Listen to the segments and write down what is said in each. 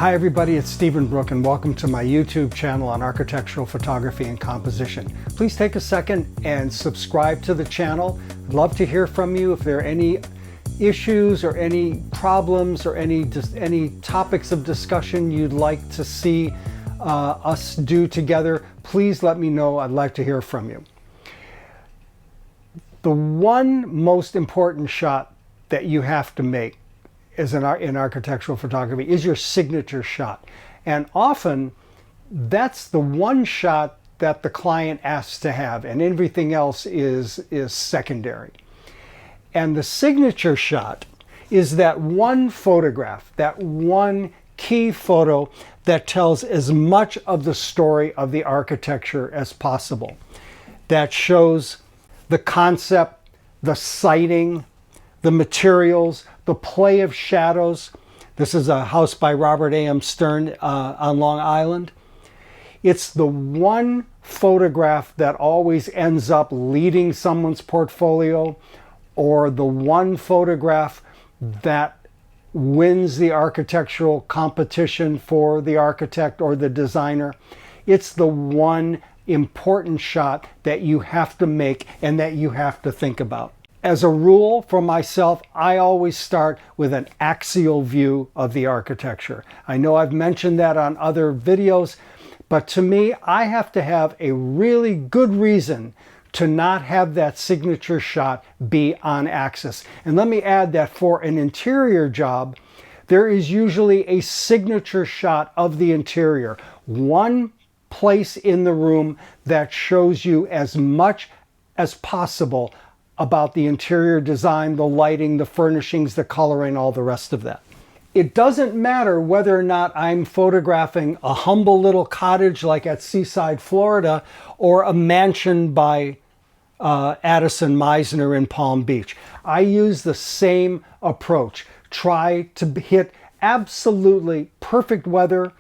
Hi everybody, it's Stephen Brooke and welcome to my YouTube channel on architectural photography and composition. Please take a second and subscribe to the channel. I'd love to hear from you if there are any issues or any problems or any topics of discussion you'd like to see us do together. Please let me know. I'd like to hear from you. The one most important shot that you have to make in architectural photography is your signature shot. And often that's the one shot that the client asks to have and everything else is secondary. And the signature shot is that one photograph, that one key photo that tells as much of the story of the architecture as possible. That shows the concept, the siting, the materials, the play of shadows. This is a house by Robert A.M. Stern on Long Island. It's the one photograph that always ends up leading someone's portfolio, or the one photograph that wins the architectural competition for the architect or the designer. It's the one important shot that you have to make and that you have to think about. As a rule for myself, I always start with an axial view of the architecture. I know I've mentioned that on other videos, but to me, I have to have a really good reason to not have that signature shot be on axis. And let me add that for an interior job, there is usually a signature shot of the interior. One place in the room that shows you as much as possible about the interior design, the lighting, the furnishings, the coloring, all the rest of that. It doesn't matter whether or not I'm photographing a humble little cottage like at Seaside, Florida, or a mansion by Addison Meisner in Palm Beach. I use the same approach. Try to hit absolutely perfect weather,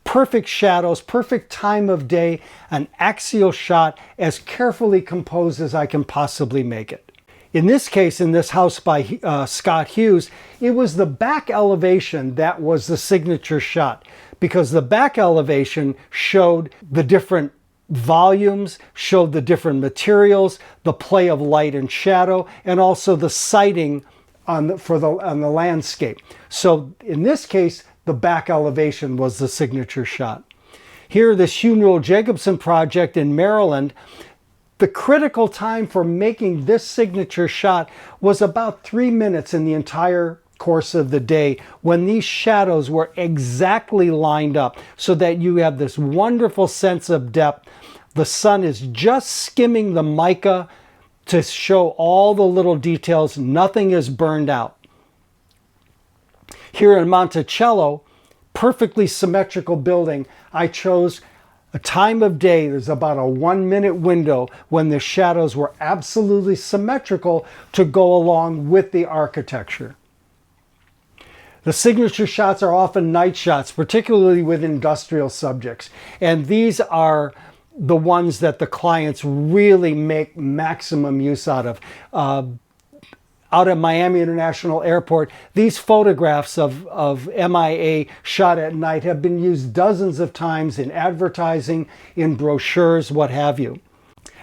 perfect shadows, perfect time of day, an axial shot as carefully composed as I can possibly make it. In this case, in this house by Scott Hughes, it was the back elevation that was the signature shot, because the back elevation showed the different volumes, showed the different materials, the play of light and shadow, and also the sighting on the landscape. So in this case, the back elevation was the signature shot. Here, this Hugh Newell Jacobson project in Maryland, the critical time for making this signature shot was about 3 minutes in the entire course of the day, when these shadows were exactly lined up so that you have this wonderful sense of depth. The sun is just skimming the mica to show all the little details. Nothing is burned out. Here in Monticello, perfectly symmetrical building, I chose a time of day. There's about a 1 minute window when the shadows were absolutely symmetrical to go along with the architecture. The signature shots are often night shots, particularly with industrial subjects. And these are the ones that the clients really make maximum use out of. Out at Miami International Airport, these photographs of MIA shot at night have been used dozens of times in advertising, in brochures, what have you.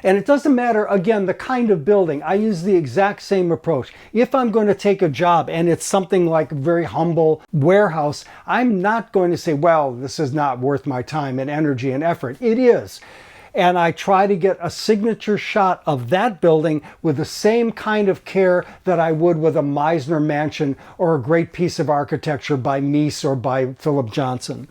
And it doesn't matter, again, the kind of building. I use the exact same approach. If I'm going to take a job and it's something like a very humble warehouse, I'm not going to say, well, this is not worth my time and energy and effort. It is. And I try to get a signature shot of that building with the same kind of care that I would with a Meisner mansion or a great piece of architecture by Mies or by Philip Johnson.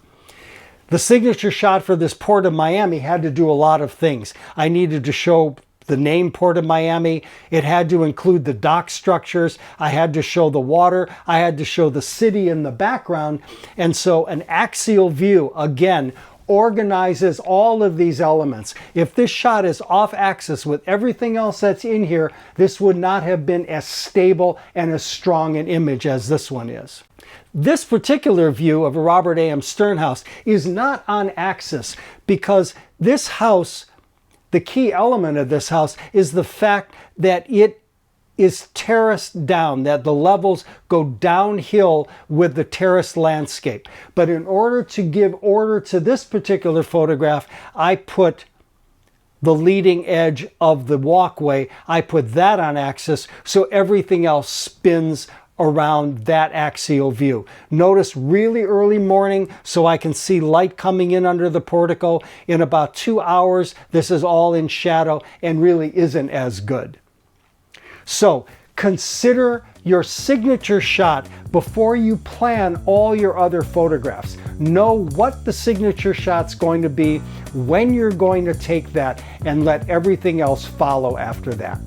The signature shot for this Port of Miami had to do a lot of things. I needed to show the name Port of Miami. It had to include the dock structures. I had to show the water. I had to show the city in the background. And so an axial view, again, organizes all of these elements. If this shot is off axis with everything else that's in here, this would not have been as stable and as strong an image as this one is. This particular view of a Robert A.M. Stern house is not on axis because this house, the key element of this house is the fact that it is terraced down, that the levels go downhill with the terraced landscape. But in order to give order to this particular photograph, I put the leading edge of the walkway, I put that on axis, so everything else spins around that axial view. Notice really early morning, so I can see light coming in under the portico. In about 2 hours, this is all in shadow and really isn't as good. So consider your signature shot before you plan all your other photographs. Know what the signature shot's going to be, when you're going to take that, and let everything else follow after that.